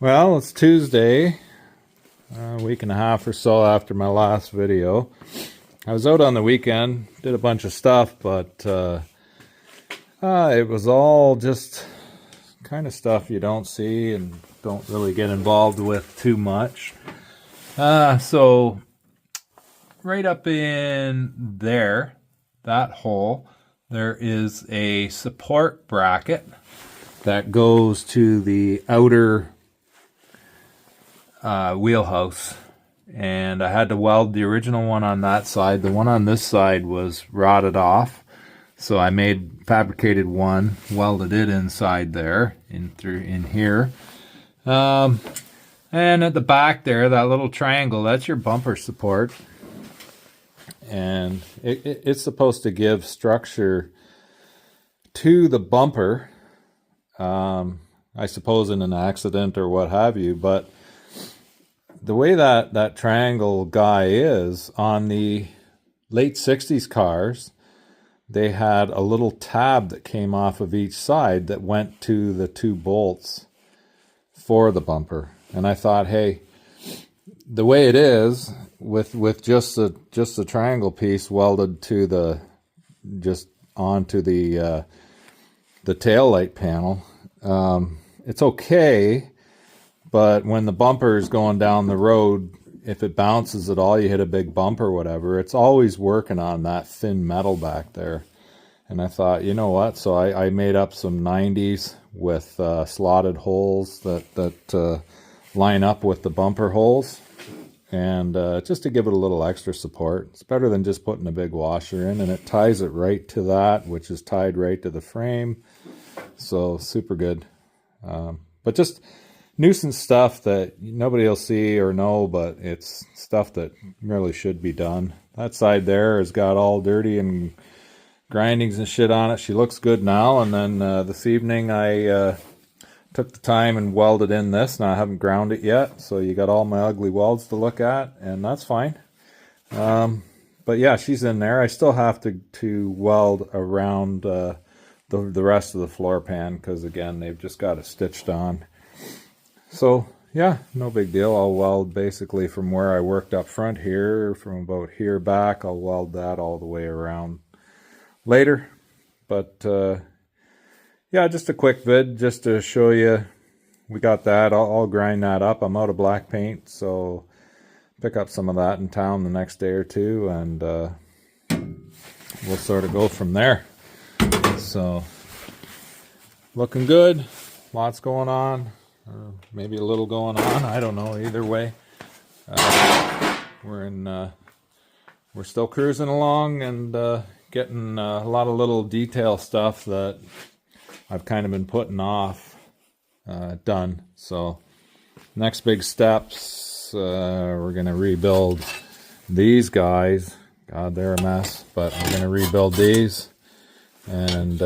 Well, it's Tuesday, a week and a half or so after my last video. I was out on the weekend, did a bunch of stuff, but it was all just kind of stuff you don't see and don't really get involved with too much. So right up in there, that hole, there is a support bracket that goes to the outer wheelhouse, and I had to weld the original one on that side. The one on this side was rotted off, so I fabricated one, welded it inside there, in here. And at the back there, that little triangle, that's your bumper support, and it's supposed to give structure to the bumper, I suppose in an accident or what have you. But the way that triangle guy is, on the late 60s cars, they had a little tab that came off of each side that went to the two bolts for the bumper. And I thought, hey, the way it is with just the triangle piece welded to onto the tail light panel, it's okay. But when the bumper is going down the road, if it bounces at all, you hit a big bump or whatever, it's always working on that thin metal back there. And I thought, you know what? So I made up some 90s with slotted holes that line up with the bumper holes. And just to give it a little extra support. It's better than just putting a big washer in. And it ties it right to that, which is tied right to the frame. So super good. But just nuisance stuff that nobody will see or know, but it's stuff that really should be done. That side there has got all dirty and grindings and shit on it. She looks good now. And then this evening I took the time and welded in this. Now I haven't ground it yet, so you got all my ugly welds to look at, and that's fine. But yeah, she's in there. I still have to weld around the rest of the floor pan, because again, they've just got it stitched on. So yeah, no big deal. I'll weld basically from where I worked up front here, from about here back. I'll weld that all the way around later. But yeah, just a quick vid just to show you we got that. I'll grind that up. I'm out of black paint, so pick up some of that in town the next day or two, and we'll sort of go from there. So looking good, lots going on. Or maybe a little going on, I don't know. Either way, we're still cruising along and getting a lot of little detail stuff that I've kind of been putting off done. So next big steps, we're gonna rebuild these guys. God, they're a mess, but I'm gonna rebuild these, and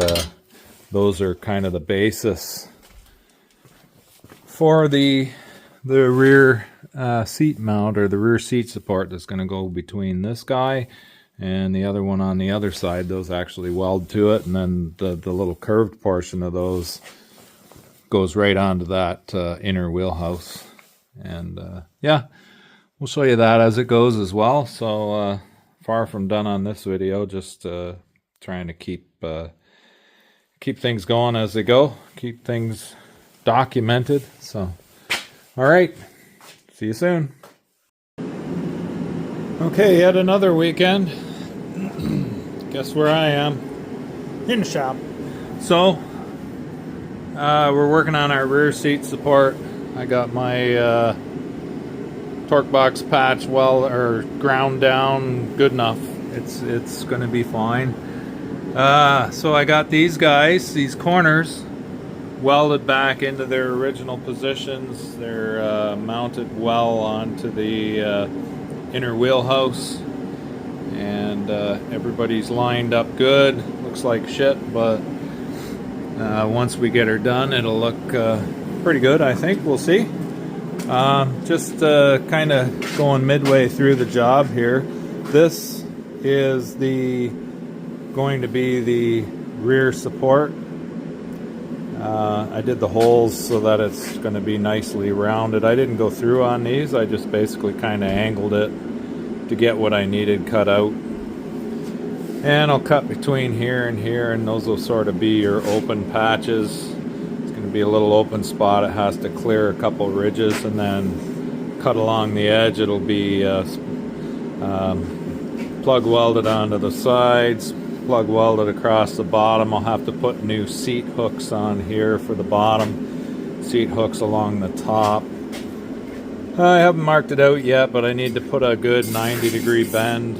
those are kind of the basis for the rear seat mount, or the rear seat support, that's going to go between this guy and the other one on the other side. Those actually weld to it, and then the little curved portion of those goes right onto that inner wheelhouse. And yeah, we'll show you that as it goes as well. So far from done on this video, just trying to keep things going as they go, keep things documented. So all right, see you soon. Okay, yet another weekend. Guess where I am? In the shop. So we're working on our rear seat support. I got my torque box patch ground down good enough. It's going to be fine. So I got these guys, these corners, welded back into their original positions. They're mounted well onto the inner wheelhouse, and everybody's lined up good. Looks like shit, but once we get her done, it'll look pretty good, I think. We'll see. Just kind of going midway through the job here. This is going to be the rear support. I did the holes so that it's going to be nicely rounded. I didn't go through on these, I just basically kind of angled it to get what I needed cut out. And I'll cut between here, and those will sort of be your open patches. It's going to be a little open spot. It has to clear a couple ridges, and then cut along the edge. It'll be plug welded onto the sides, plug welded across the bottom. I'll have to put new seat hooks on here for the bottom, seat hooks along the top. I haven't marked it out yet, but I need to put a good 90-degree bend,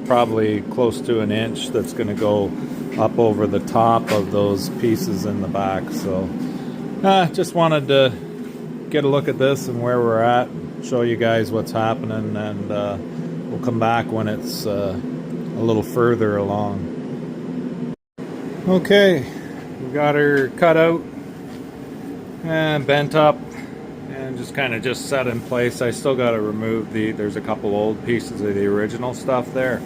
probably close to an inch, that's going to go up over the top of those pieces in the back. So just wanted to get a look at this and where we're at, show you guys what's happening, and we'll come back when it's a little further along. Okay, we got her cut out and bent up and just kind of just set in place. I still got to remove there's a couple old pieces of the original stuff there,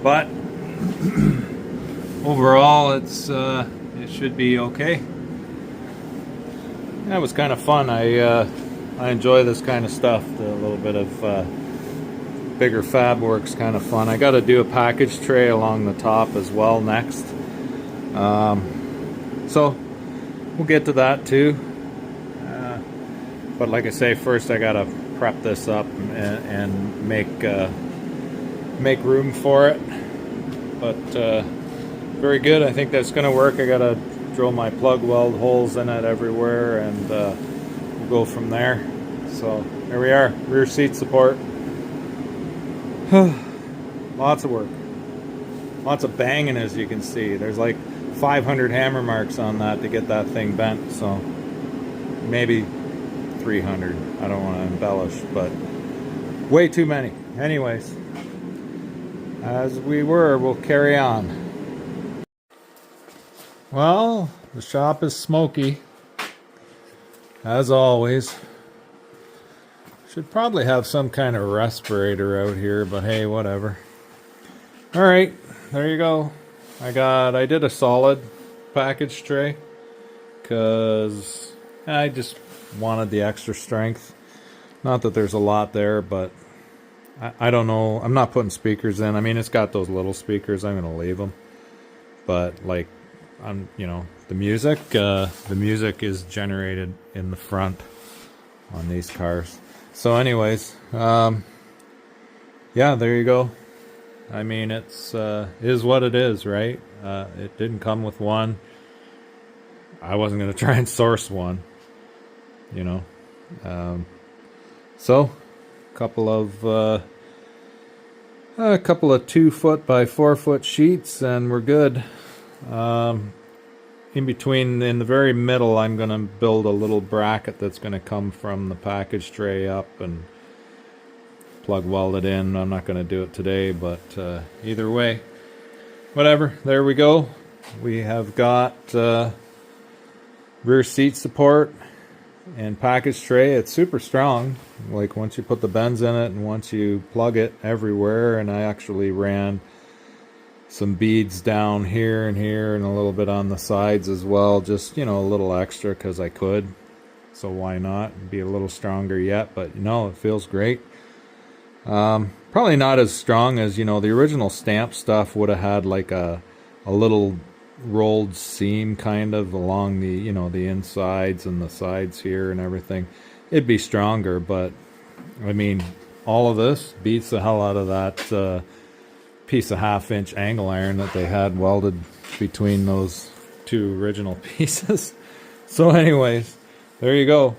but overall it should be okay. That was kind of fun. I enjoy this kind of stuff. A little bit of bigger fab work's kind of fun. I got to do a package tray along the top as well next, so we'll get to that too. But like I say, first I gotta prep this up and make room for it. But very good. I think that's gonna work. I gotta drill my plug weld holes in it everywhere, and we'll go from there. So there we are, rear seat support. Lots of work, lots of banging, as you can see. There's like 500 hammer marks on that to get that thing bent, so maybe 300. I don't want to embellish, but way too many. Anyways, as we'll carry on. Well, the shop is smoky, as always. Should probably have some kind of respirator out here, but hey, whatever. All right, there you go. I did a solid package tray because I just wanted the extra strength. Not that there's a lot there, but I don't know. I'm not putting speakers in. I mean, it's got those little speakers. I'm gonna leave them, but like, the music is generated in the front on these cars. So anyways, yeah, there you go. I mean, it's is what it is, right? It didn't come with one. I wasn't gonna try and source one, so a couple of 2 foot by 4 foot sheets, and we're good. In between, in the very middle, I'm gonna build a little bracket that's gonna come from the package tray up and plug weld it in. I'm not gonna do it today, but either way, whatever. There we go. We have got rear seat support and package tray. It's super strong. Like, once you put the bends in it and once you plug it everywhere, and I actually ran some beads down here and here and a little bit on the sides as well, just a little extra because I could, so why not be a little stronger yet. But it feels great. Probably not as strong as the original stamp stuff would have had, like a little rolled seam kind of along the the insides and the sides here and everything. It'd be stronger, but I mean, all of this beats the hell out of that piece of 1/2-inch angle iron that they had welded between those 2 original pieces. So anyways, there you go.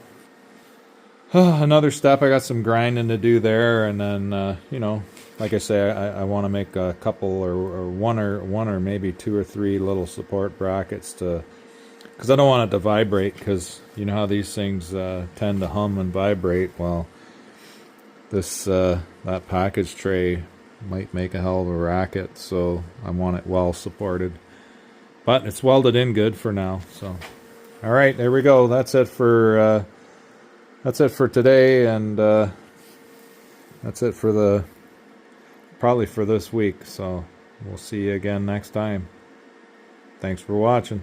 Another step. I got some grinding to do there, and then like I say, I want to make a couple or one or maybe 2 or 3 little support brackets because I don't want it to vibrate, because you know how these things tend to hum and vibrate. Well, this that package tray might make a hell of a racket, so I want it well supported, but it's welded in good for now. So all right, there we go. That's it for today, and that's it for probably for this week. So we'll see you again next time. Thanks for watching.